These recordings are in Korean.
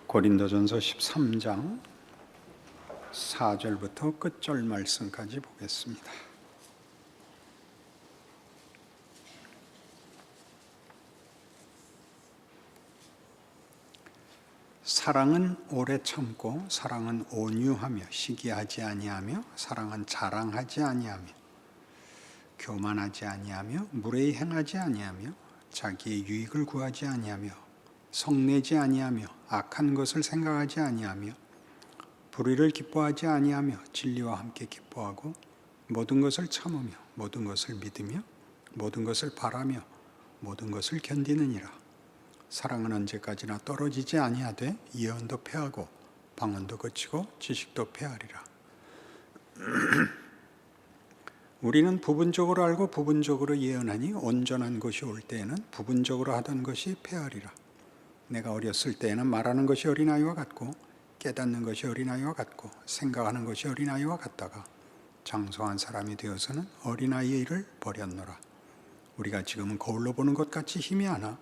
고린도전서 13장 4절부터 끝절 말씀까지 보겠습니다. 사랑은 오래 참고 사랑은 온유하며 시기하지 아니하며 사랑은 자랑하지 아니하며 교만하지 아니하며 무례히 행하지 아니하며 자기의 유익을 구하지 아니하며 성내지 아니하며 악한 것을 생각하지 아니하며 불의를 기뻐하지 아니하며 진리와 함께 기뻐하고 모든 것을 참으며 모든 것을 믿으며 모든 것을 바라며 모든 것을 견디느니라. 사랑은 언제까지나 떨어지지 아니하되 예언도 패하고 방언도 그치고 지식도 패하리라. 우리는 부분적으로 알고 부분적으로 예언하니 온전한 것이 올 때에는 부분적으로 하던 것이 패하리라. 내가 어렸을 때에는 말하는 것이 어린아이와 같고 깨닫는 것이 어린아이와 같고 생각하는 것이 어린아이와 같다가 장성한 사람이 되어서는 어린아이의 일을 버렸노라. 우리가 지금은 거울로 보는 것 같이 희미하나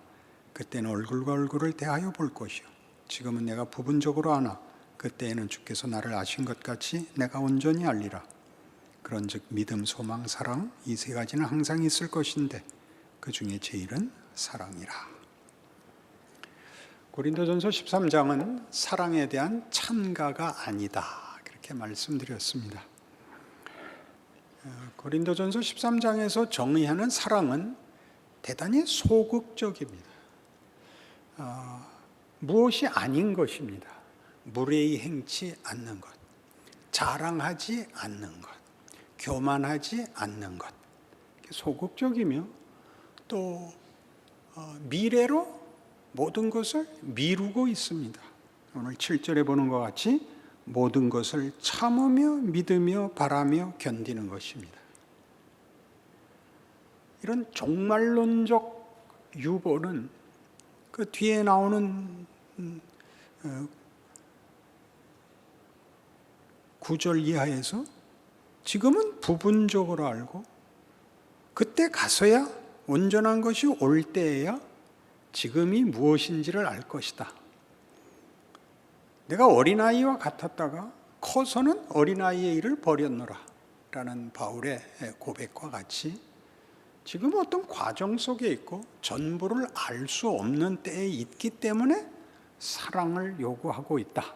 그때는 얼굴과 얼굴을 대하여 볼 것이요 지금은 내가 부분적으로 아나 그때에는 주께서 나를 아신 것 같이 내가 온전히 알리라. 그런즉 믿음, 소망, 사랑 이 세 가지는 항상 있을 것인데 그 중에 제일은 사랑이라. 고린도전서 13장은 사랑에 대한 찬가가 아니다, 그렇게 말씀드렸습니다. 고린도전서 13장에서 정의하는 사랑은 대단히 소극적입니다. 무엇이 아닌 것입니다. 무례히 행치 않는 것, 자랑하지 않는 것, 교만하지 않는 것, 소극적이며 또 미래로 모든 것을 미루고 있습니다. 오늘 7절에 보는 것 같이 모든 것을 참으며 믿으며 바라며 견디는 것입니다. 이런 종말론적 유보는 그 뒤에 나오는 9절 이하에서 지금은 부분적으로 알고 그때 가서야 온전한 것이 올 때에야 지금이 무엇인지를 알 것이다. 내가 어린아이와 같았다가 커서는 어린아이의 일을 버렸노라 라는 바울의 고백과 같이 지금 어떤 과정 속에 있고 전부를 알 수 없는 때에 있기 때문에 사랑을 요구하고 있다.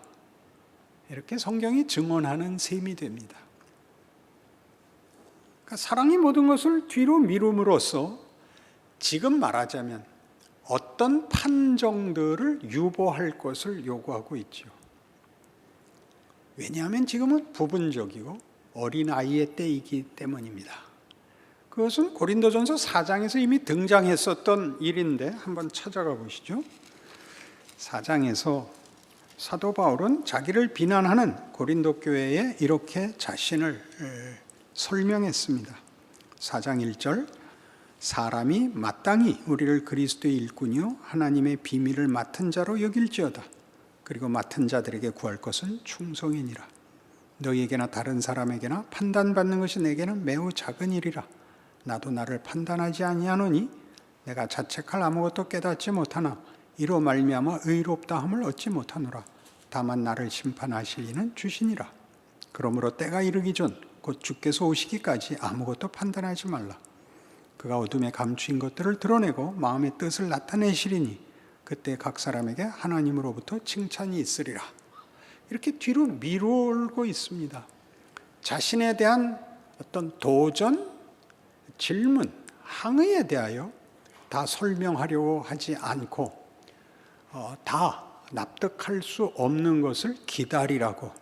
이렇게 성경이 증언하는 셈이 됩니다. 그러니까 사랑이 모든 것을 뒤로 미룸으로써 지금 말하자면 어떤 판정들을 유보할 것을 요구하고 있죠. 왜냐하면 지금은 부분적이고 어린아이의 때이기 때문입니다. 그것은 고린도전서 4장에서 이미 등장했었던 일인데 한번 찾아가 보시죠. 4장에서 사도 바울은 자기를 비난하는 고린도 교회에 이렇게 자신을 설명했습니다. 4장 1절 사람이 마땅히 우리를 그리스도의 일꾼이요 하나님의 비밀을 맡은 자로 여길지어다. 그리고 맡은 자들에게 구할 것은 충성이니라. 너희에게나 다른 사람에게나 판단받는 것이 내게는 매우 작은 일이라. 나도 나를 판단하지 아니하노니 내가 자책할 아무것도 깨닫지 못하나 이로 말미암아 의롭다함을 얻지 못하노라. 다만 나를 심판하실 이는 주시니라. 그러므로 때가 이르기 전 곧 주께서 오시기까지 아무것도 판단하지 말라. 그가 어둠에 감추인 것들을 드러내고 마음의 뜻을 나타내시리니 그때 각 사람에게 하나님으로부터 칭찬이 있으리라. 이렇게 뒤로 미루고 있습니다. 자신에 대한 어떤 도전, 질문, 항의에 대하여 다 설명하려고 하지 않고 다 납득할 수 없는 것을 기다리라고,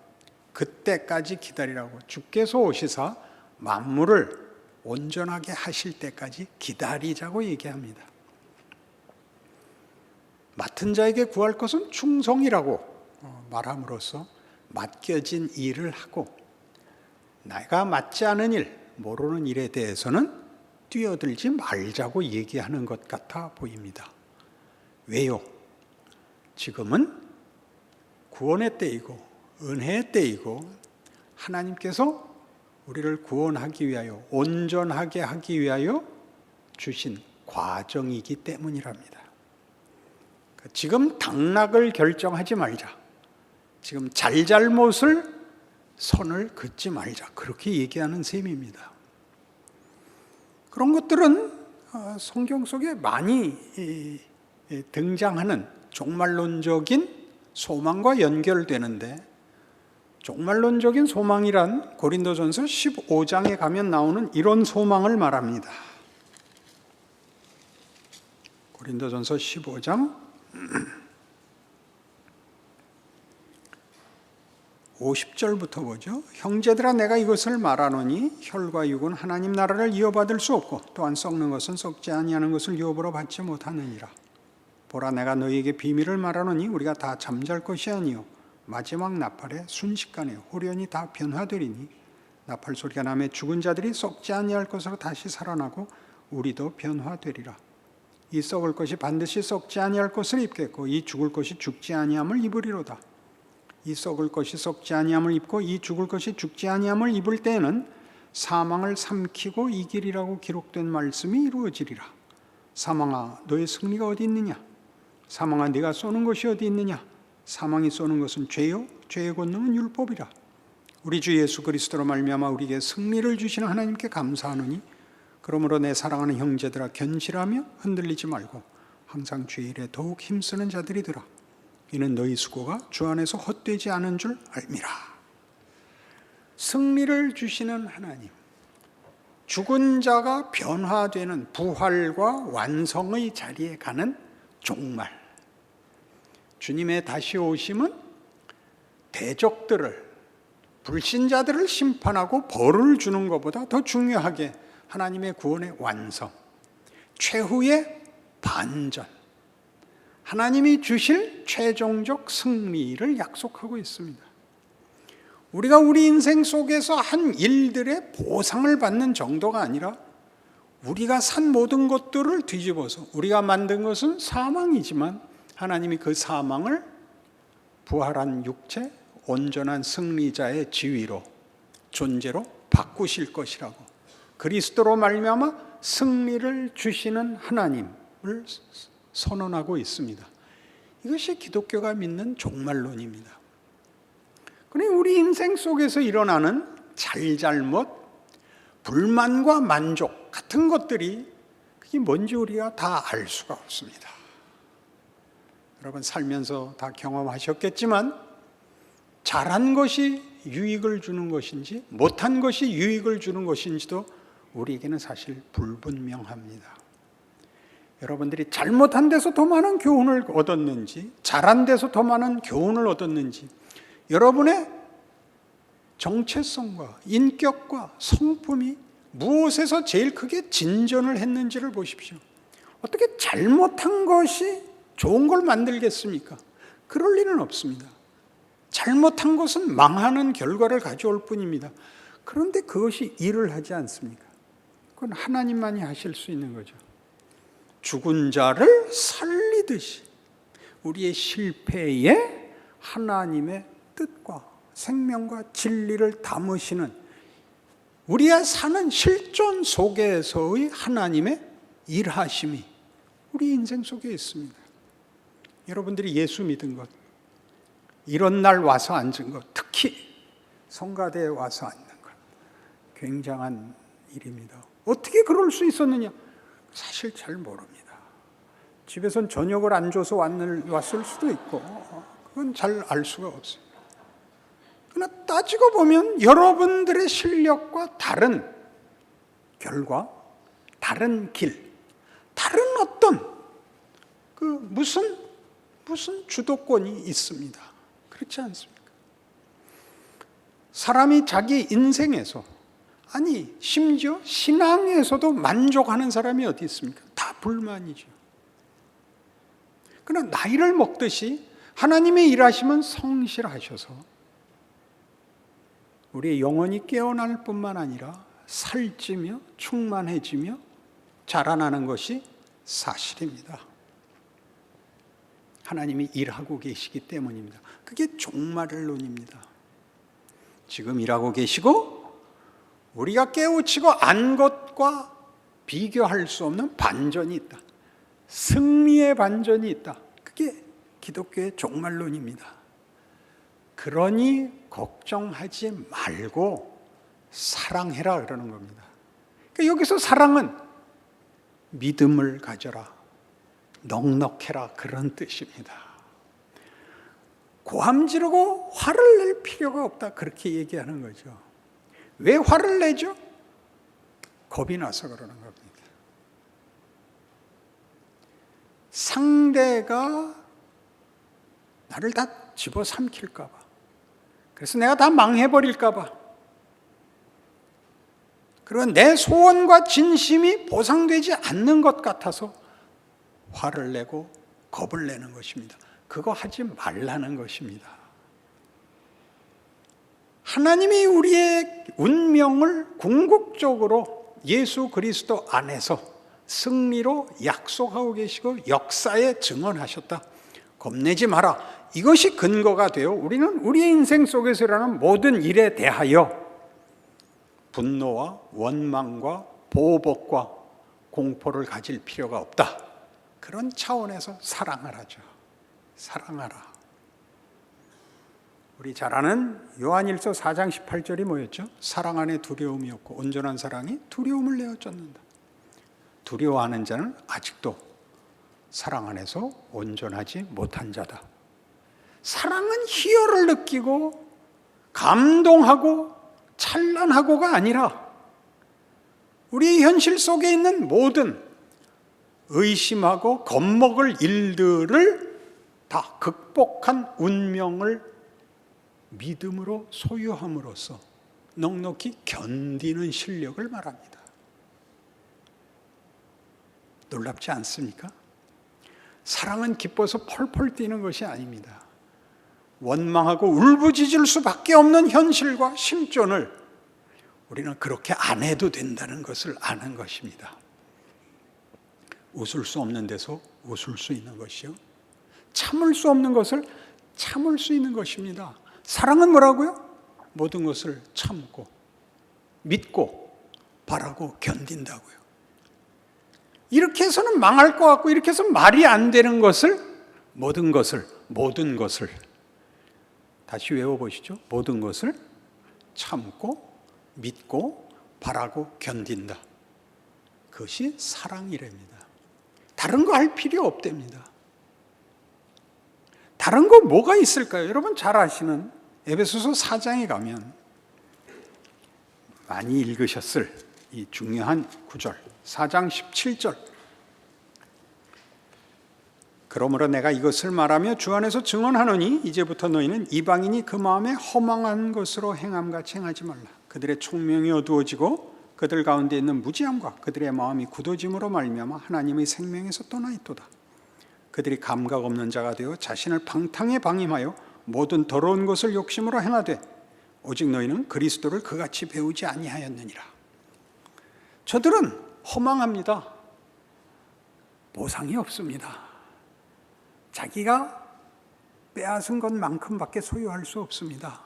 그때까지 기다리라고, 주께서 오시사 만물을 온전하게 하실 때까지 기다리자고 얘기합니다. 맡은 자에게 구할 것은 충성이라고 말함으로써 맡겨진 일을 하고 내가 맡지 않은 일, 모르는 일에 대해서는 뛰어들지 말자고 얘기하는 것 같아 보입니다. 왜요? 지금은 구원의 때이고 은혜의 때이고 하나님께서 우리를 구원하기 위하여 온전하게 하기 위하여 주신 과정이기 때문이랍니다. 지금 당락을 결정하지 말자. 지금 잘잘못을 선을 긋지 말자, 그렇게 얘기하는 셈입니다. 그런 것들은 성경 속에 많이 등장하는 종말론적인 소망과 연결되는데, 종말론적인 소망이란 고린도전서 15장에 가면 나오는 이런 소망을 말합니다. 고린도전서 15장 50절부터 보죠. 형제들아, 내가 이것을 말하노니 혈과 육은 하나님 나라를 이어받을 수 없고 또한 썩는 것은 썩지 아니하는 것을 유업으로 받지 못하느니라. 보라, 내가 너희에게 비밀을 말하노니 우리가 다 잠잘 것이 아니요 마지막 나팔에 순식간에 호련히 다 변화되리니, 나팔 소리가 나매 죽은 자들이 썩지 아니할 것으로 다시 살아나고 우리도 변화되리라. 이 썩을 것이 반드시 썩지 아니할 것을 입겠고 이 죽을 것이 죽지 아니함을 입으리로다. 이 썩을 것이 썩지 아니함을 입고 이 죽을 것이 죽지 아니함을 입을 때에는 사망을 삼키고 이기리라고 기록된 말씀이 이루어지리라. 사망아, 너의 승리가 어디 있느냐? 사망아, 네가 쏘는 것이 어디 있느냐? 사망이 쏘는 것은 죄요, 죄의 권능은 율법이라. 우리 주 예수 그리스도로 말미암아 우리에게 승리를 주시는 하나님께 감사하노니, 그러므로 내 사랑하는 형제들아, 견실하며 흔들리지 말고 항상 주의 일에 더욱 힘쓰는 자들이더라. 이는 너희 수고가 주 안에서 헛되지 않은 줄 알미라. 승리를 주시는 하나님, 죽은 자가 변화되는 부활과 완성의 자리에 가는 종말, 주님의 다시 오심은 대적들을, 불신자들을 심판하고 벌을 주는 것보다 더 중요하게 하나님의 구원의 완성, 최후의 반전, 하나님이 주실 최종적 승리를 약속하고 있습니다. 우리가 우리 인생 속에서 한 일들의 보상을 받는 정도가 아니라, 우리가 산 모든 것들을 뒤집어서, 우리가 만든 것은 사망이지만 하나님이 그 사망을 부활한 육체, 온전한 승리자의 지위로, 존재로 바꾸실 것이라고, 그리스도로 말미암아 승리를 주시는 하나님을 선언하고 있습니다. 이것이 기독교가 믿는 종말론입니다. 그러니 우리 인생 속에서 일어나는 잘잘못, 불만과 만족 같은 것들이 그게 뭔지 우리가 다 알 수가 없습니다. 여러분 살면서 다 경험하셨겠지만, 잘한 것이 유익을 주는 것인지 못한 것이 유익을 주는 것인지도 우리에게는 사실 불분명합니다. 여러분들이 잘못한 데서 더 많은 교훈을 얻었는지, 잘한 데서 더 많은 교훈을 얻었는지, 여러분의 정체성과 인격과 성품이 무엇에서 제일 크게 진전을 했는지를 보십시오. 어떻게 잘못한 것이 좋은 걸 만들겠습니까? 그럴 리는 없습니다. 잘못한 것은 망하는 결과를 가져올 뿐입니다. 그런데 그것이 일을 하지 않습니까? 그건 하나님만이 하실 수 있는 거죠. 죽은 자를 살리듯이 우리의 실패에 하나님의 뜻과 생명과 진리를 담으시는, 우리가 사는 실존 속에서의 하나님의 일하심이 우리 인생 속에 있습니다. 여러분들이 예수 믿은 것, 이런 날 와서 앉은 것, 특히 성가대에 와서 앉는 것, 굉장한 일입니다. 어떻게 그럴 수 있었느냐? 사실 잘 모릅니다. 집에선 저녁을 안 줘서 왔을 수도 있고, 그건 잘 알 수가 없습니다. 그러나 따지고 보면 여러분들의 실력과 다른 결과, 다른 길, 다른 어떤 무슨 주도권이 있습니다. 그렇지 않습니까? 사람이 자기 인생에서, 아니 심지어 신앙에서도 만족하는 사람이 어디 있습니까? 다 불만이죠. 그러나 나이를 먹듯이 하나님의 일하심은 성실하셔서 우리의 영혼이 깨어날 뿐만 아니라 살찌며 충만해지며 자라나는 것이 사실입니다. 하나님이 일하고 계시기 때문입니다. 그게 종말론입니다. 지금 일하고 계시고 우리가 깨우치고 안 것과 비교할 수 없는 반전이 있다. 승리의 반전이 있다. 그게 기독교의 종말론입니다. 그러니 걱정하지 말고 사랑해라 그러는 겁니다. 그러니까 여기서 사랑은 믿음을 가져라, 넉넉해라 그런 뜻입니다. 고함 지르고 화를 낼 필요가 없다 그렇게 얘기하는 거죠. 왜 화를 내죠? 겁이 나서 그러는 겁니다. 상대가 나를 다 집어삼킬까 봐, 그래서 내가 다 망해버릴까 봐, 그리고 내 소원과 진심이 보상되지 않는 것 같아서 화를 내고 겁을 내는 것입니다. 그거 하지 말라는 것입니다. 하나님이 우리의 운명을 궁극적으로 예수 그리스도 안에서 승리로 약속하고 계시고 역사에 증언하셨다. 겁내지 마라. 이것이 근거가 되어 우리는 우리의 인생 속에서 일어나는 모든 일에 대하여 분노와 원망과 보복과 공포를 가질 필요가 없다. 그런 차원에서 사랑을 하죠. 사랑하라. 우리 잘 아는 요한일서 4장 18절이 뭐였죠? 사랑 안에 두려움이 없고 온전한 사랑이 두려움을 내어 쫓는다. 두려워하는 자는 아직도 사랑 안에서 온전하지 못한 자다. 사랑은 희열을 느끼고 감동하고 찬란하고가 아니라 우리 현실 속에 있는 모든 의심하고 겁먹을 일들을 다 극복한 운명을 믿음으로 소유함으로써 넉넉히 견디는 실력을 말합니다. 놀랍지 않습니까? 사랑은 기뻐서 펄펄 뛰는 것이 아닙니다. 원망하고 울부짖을 수밖에 없는 현실과 심존을 우리는 그렇게 안 해도 된다는 것을 아는 것입니다. 웃을 수 없는 데서 웃을 수 있는 것이요, 참을 수 없는 것을 참을 수 있는 것입니다. 사랑은 뭐라고요? 모든 것을 참고 믿고 바라고 견딘다고요. 이렇게 해서는 망할 것 같고, 이렇게 해서 말이 안 되는 것을, 모든 것을 다시 외워보시죠. 모든 것을 참고 믿고 바라고 견딘다. 그것이 사랑이랍니다. 다른 거 할 필요 없답니다. 다른 거 뭐가 있을까요? 여러분 잘 아시는 에베소서 4장에 가면 많이 읽으셨을 이 중요한 구절, 4장 17절. 그러므로 내가 이것을 말하며 주 안에서 증언하노니 이제부터 너희는 이방인이 그 마음에 허망한 것으로 행함같이 행하지 말라. 그들의 총명이 어두워지고 그들 가운데 있는 무지함과 그들의 마음이 굳어짐으로 말미암아 하나님의 생명에서 떠나 있도다. 그들이 감각 없는 자가 되어 자신을 방탕에 방임하여 모든 더러운 것을 욕심으로 행하되 오직 너희는 그리스도를 그같이 배우지 아니하였느니라. 저들은 허망합니다. 보상이 없습니다. 자기가 빼앗은 것만큼밖에 소유할 수 없습니다.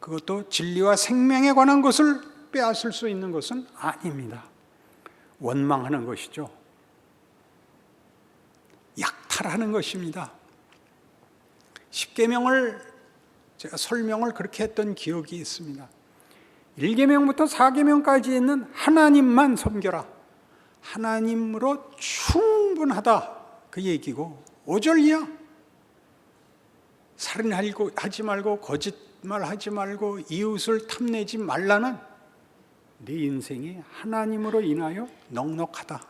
그것도 진리와 생명에 관한 것을 빼앗을 수 있는 것은 아닙니다. 원망하는 것이죠. 약탈하는 것입니다. 십계명을 제가 설명을 그렇게 했던 기억이 있습니다. 1계명부터 4계명까지 있는 하나님만 섬겨라, 하나님으로 충분하다 그 얘기고, 5절이야. 살인하지 말고 거짓말하지 말고 이웃을 탐내지 말라는 네 인생이 하나님으로 인하여 넉넉하다.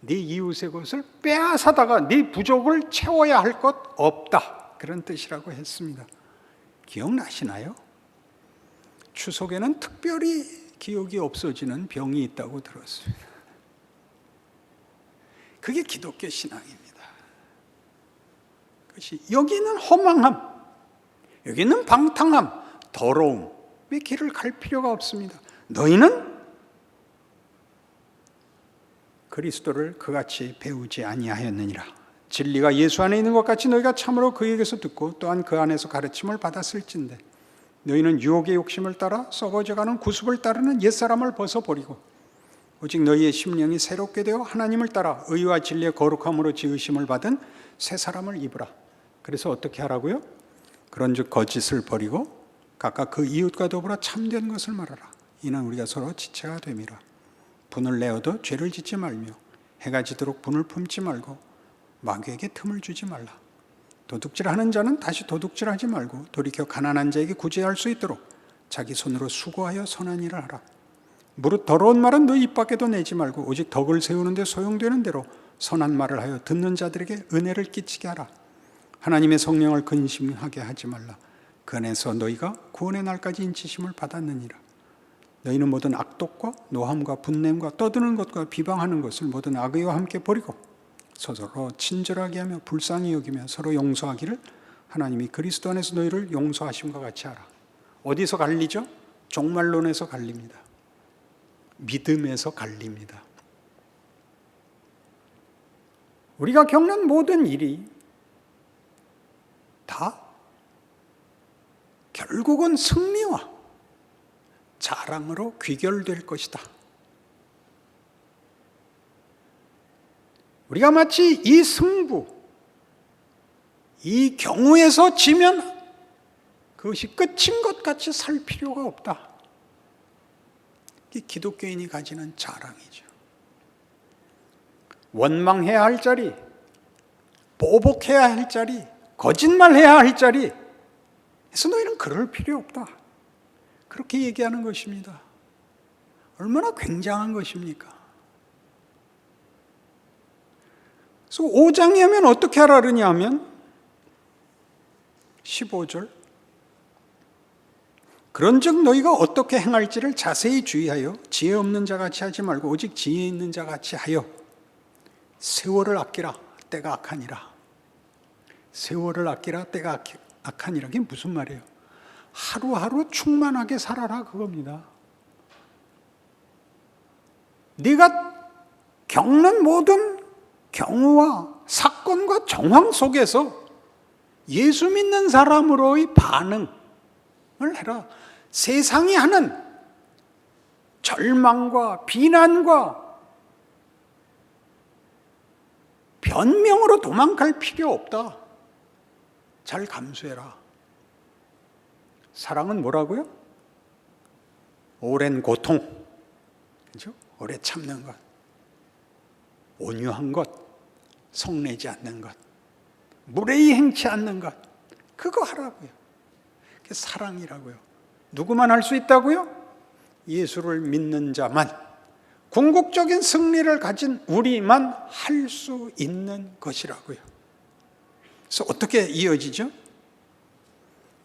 네 이웃의 것을 빼앗아다가 네 부족을 채워야 할 것 없다. 그런 뜻이라고 했습니다. 기억나시나요? 추석에는 특별히 기억이 없어지는 병이 있다고 들었습니다. 그게 기독교 신앙입니다. 그것이 여기는 허망함, 여기는 방탕함, 더러움에 길을 갈 필요가 없습니다. 너희는 그리스도를 그같이 배우지 아니하였느니라. 진리가 예수 안에 있는 것 같이 너희가 참으로 그에게서 듣고 또한 그 안에서 가르침을 받았을진데 너희는 유혹의 욕심을 따라 썩어져가는 구습을 따르는 옛사람을 벗어버리고 오직 너희의 심령이 새롭게 되어 하나님을 따라 의와 진리의 거룩함으로 지으심을 받은 새 사람을 입으라. 그래서 어떻게 하라고요? 그런즉 거짓을 버리고 각각 그 이웃과 더불어 참된 것을 말하라. 이는 우리가 서로 지체가 됨이라. 분을 내어도 죄를 짓지 말며 해가 지도록 분을 품지 말고 마귀에게 틈을 주지 말라. 도둑질하는 자는 다시 도둑질하지 말고 돌이켜 가난한 자에게 구제할 수 있도록 자기 손으로 수고하여 선한 일을 하라. 무릇 더러운 말은 너 입 밖에도 내지 말고 오직 덕을 세우는 데 소용되는 대로 선한 말을 하여 듣는 자들에게 은혜를 끼치게 하라. 하나님의 성령을 근심하게 하지 말라. 그 안에서 너희가 구원의 날까지 인치심을 받았느니라. 너희는 모든 악독과 노함과 분냄과 떠드는 것과 비방하는 것을 모든 악의와 함께 버리고 서로 친절하게 하며 불쌍히 여기며 서로 용서하기를 하나님이 그리스도 안에서 너희를 용서하심과 같이 하라. 어디서 갈리죠? 종말론에서 갈립니다. 믿음에서 갈립니다. 우리가 겪는 모든 일이 다 결국은 승리와 자랑으로 귀결될 것이다. 우리가 마치 이 승부, 이 경우에서 지면 그것이 끝인 것 같이 살 필요가 없다. 이게 기독교인이 가지는 자랑이죠. 원망해야 할 자리, 보복해야 할 자리, 거짓말해야 할 자리, 그래서 너희는 그럴 필요 없다. 그렇게 얘기하는 것입니다. 얼마나 굉장한 것입니까? 그래서 5장에 하면 어떻게 하라 그러냐 하면 15절 그런즉 너희가 어떻게 행할지를 자세히 주의하여 지혜 없는 자같이 하지 말고 오직 지혜 있는 자같이 하여 세월을 아끼라 때가 악하니라. 세월을 아끼라 때가 악하니라. 이게 무슨 말이에요? 하루하루 충만하게 살아라 그겁니다. 네가 겪는 모든 경우와 사건과 정황 속에서 예수 믿는 사람으로의 반응을 해라. 세상이 하는 절망과 비난과 변명으로 도망갈 필요 없다. 잘 감수해라. 사랑은 뭐라고요? 오랜 고통, 그렇죠? 오래 참는 것, 온유한 것, 성내지 않는 것, 무례히 행치 않는 것, 그거 하라고요. 그게 사랑이라고요. 누구만 할 수 있다고요? 예수를 믿는 자만, 궁극적인 승리를 가진 우리만 할 수 있는 것이라고요. 그래서 어떻게 이어지죠?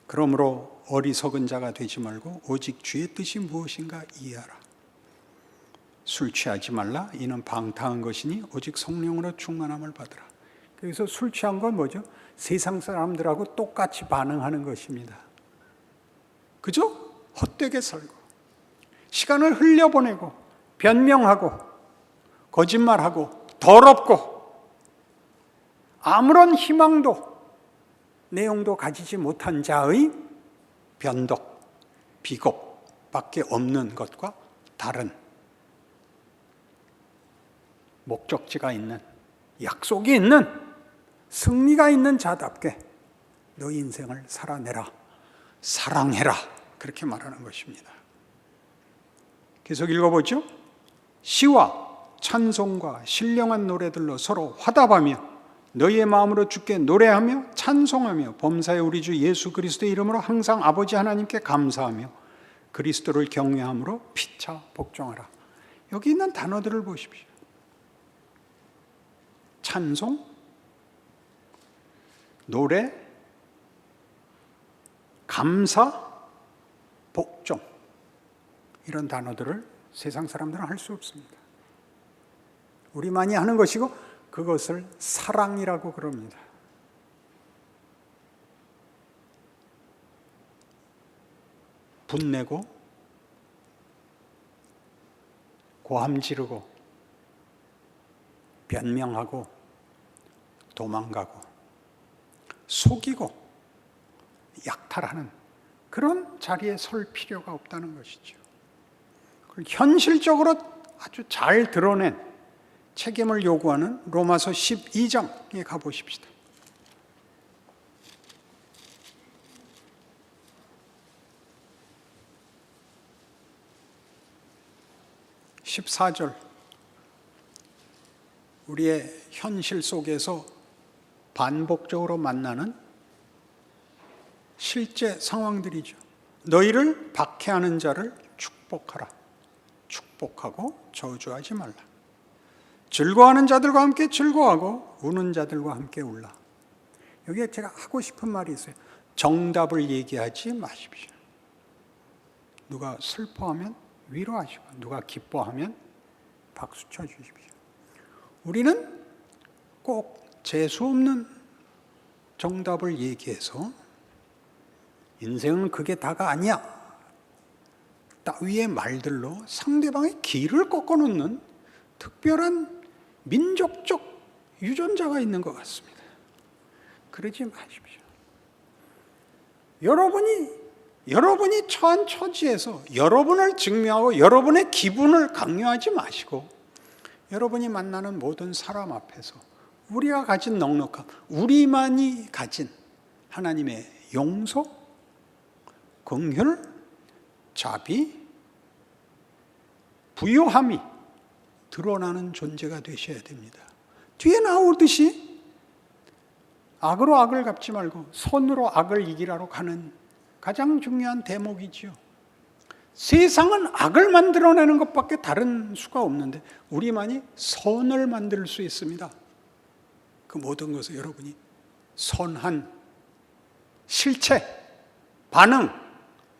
그러므로 어리석은 자가 되지 말고 오직 주의 뜻이 무엇인가 이해하라. 술 취하지 말라. 이는 방탕한 것이니 오직 성령으로 충만함을 받으라. 그래서 술 취한 건 뭐죠? 세상 사람들하고 똑같이 반응하는 것입니다. 그죠? 헛되게 살고 시간을 흘려보내고 변명하고 거짓말하고 더럽고 아무런 희망도 내용도 가지지 못한 자의 변덕, 비겁밖에 없는 것과 다른 목적지가 있는, 약속이 있는, 승리가 있는 자답게 너 인생을 살아내라, 사랑해라, 그렇게 말하는 것입니다. 계속 읽어보죠. 시와 찬송과 신령한 노래들로 서로 화답하며 너희의 마음으로 주께 노래하며 찬송하며 범사의 우리 주 예수 그리스도의 이름으로 항상 아버지 하나님께 감사하며 그리스도를 경외함으로 피차 복종하라. 여기 있는 단어들을 보십시오. 찬송, 노래, 감사, 복종, 이런 단어들을 세상 사람들은 할 수 없습니다. 우리만이 하는 것이고 그것을 사랑이라고 그럽니다. 분내고 고함 지르고 변명하고 도망가고 속이고 약탈하는 그런 자리에 설 필요가 없다는 것이죠. 그걸 현실적으로 아주 잘 드러낸 책임을 요구하는 로마서 12장에 가보십시다. 14절, 우리의 현실 속에서 반복적으로 만나는 실제 상황들이죠. 너희를 박해하는 자를 축복하라. 축복하고 저주하지 말라. 즐거워하는 자들과 함께 즐거워하고 우는 자들과 함께 울라. 여기에 제가 하고 싶은 말이 있어요. 정답을 얘기하지 마십시오. 누가 슬퍼하면 위로하시고 누가 기뻐하면 박수 쳐주십시오. 우리는 꼭 재수 없는 정답을 얘기해서 인생은 그게 다가 아니야 따위의 말들로 상대방의 길을 꺾어놓는 특별한 민족적 유전자가 있는 것 같습니다. 그러지 마십시오. 여러분이 처한 처지에서 여러분을 증명하고 여러분의 기분을 강요하지 마시고 여러분이 만나는 모든 사람 앞에서 우리가 가진 넉넉함, 우리만이 가진 하나님의 용서, 긍휼, 자비, 부요함이 드러나는 존재가 되셔야 됩니다. 뒤에 나오듯이 악으로 악을 갚지 말고 선으로 악을 이기라로 가는 가장 중요한 대목이지요. 세상은 악을 만들어내는 것밖에 다른 수가 없는데 우리만이 선을 만들 수 있습니다. 그 모든 것을 여러분이 선한 실체, 반응,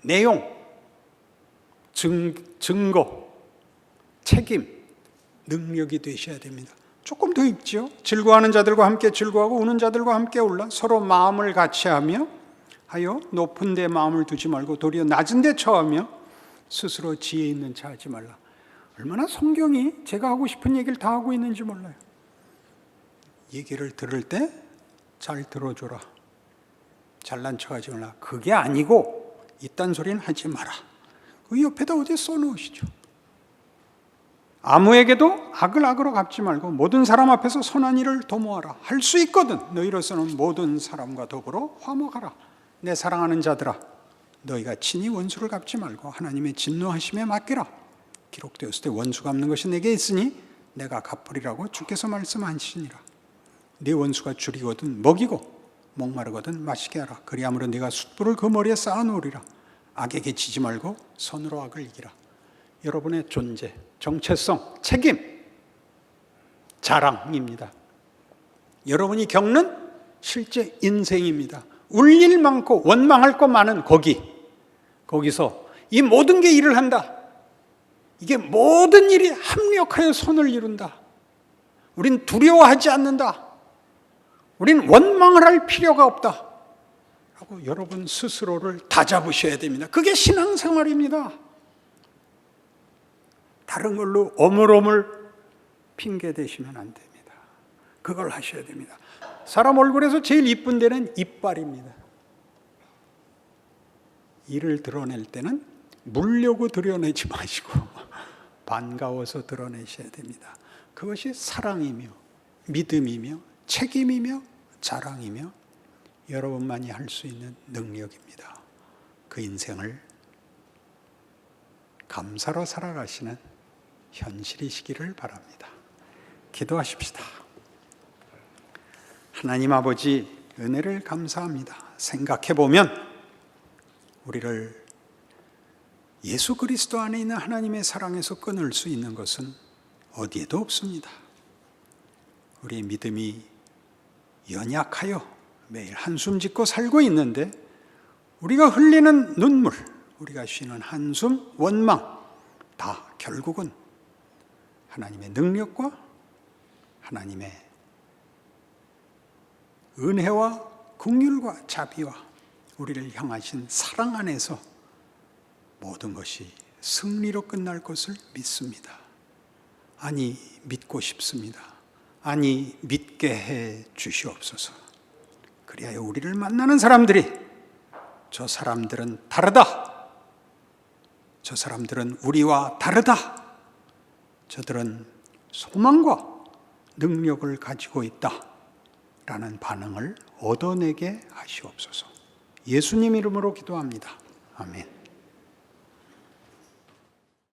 내용, 증거, 책임, 능력이 되셔야 됩니다. 조금 더 읽지요. 즐거워하는 자들과 함께 즐거워하고 우는 자들과 함께 울라. 서로 마음을 같이하며 하여 높은 데 마음을 두지 말고 도리어 낮은 데 처하며 스스로 지혜 있는 자 하지 말라. 얼마나 성경이 제가 하고 싶은 얘기를 다 하고 있는지 몰라요. 얘기를 들을 때 잘 들어줘라. 잘난 척하지 말라. 그게 아니고 이딴 소리는 하지 마라. 그 옆에다 어디 써놓으시죠. 아무에게도 악을 악으로 갚지 말고 모든 사람 앞에서 선한 일을 도모하라. 할 수 있거든 너희로서는 모든 사람과 더불어 화목하라. 내 사랑하는 자들아, 너희가 친히 원수를 갚지 말고 하나님의 진노하심에 맡기라. 기록되었을 때 원수 갚는 것이 내게 있으니 내가 갚으리라고 주께서 말씀하시니라. 네 원수가 줄이거든 먹이고 목마르거든 마시게 하라. 그리함으로 네가 숯불을 그 머리에 쌓아놓으리라. 악에게 지지 말고 선으로 악을 이기라. 여러분의 존재, 정체성, 책임, 자랑입니다. 여러분이 겪는 실제 인생입니다. 울 일 많고 원망할 것 많은 거기서 이 모든 게 일을 한다. 이게 모든 일이 합력하여 선을 이룬다. 우린 두려워하지 않는다. 우린 원망을 할 필요가 없다. 라고 여러분 스스로를 다잡으셔야 됩니다. 그게 신앙생활입니다. 다른 걸로 오물오물 핑계 대시면 안 됩니다. 그걸 하셔야 됩니다. 사람 얼굴에서 제일 이쁜 데는 이빨입니다. 이를 드러낼 때는 물려고 드러내지 마시고 반가워서 드러내셔야 됩니다. 그것이 사랑이며 믿음이며 책임이며 자랑이며 여러분만이 할 수 있는 능력입니다. 그 인생을 감사로 살아가시는 현실이시기를 바랍니다. 기도하십시다. 하나님 아버지, 은혜를 감사합니다. 생각해보면 우리를 예수 그리스도 안에 있는 하나님의 사랑에서 끊을 수 있는 것은 어디에도 없습니다. 우리의 믿음이 연약하여 매일 한숨 짓고 살고 있는데 우리가 흘리는 눈물, 우리가 쉬는 한숨, 원망 다 결국은 하나님의 능력과 하나님의 은혜와 긍휼과 자비와 우리를 향하신 사랑 안에서 모든 것이 승리로 끝날 것을 믿습니다. 아니 믿고 싶습니다. 아니 믿게 해 주시옵소서. 그리하여 우리를 만나는 사람들이 저 사람들은 다르다. 저 사람들은 우리와 다르다. 저들은 소망과 능력을 가지고 있다. 라는 반응을 얻어내게 하시옵소서. 예수님 이름으로 기도합니다. 아멘.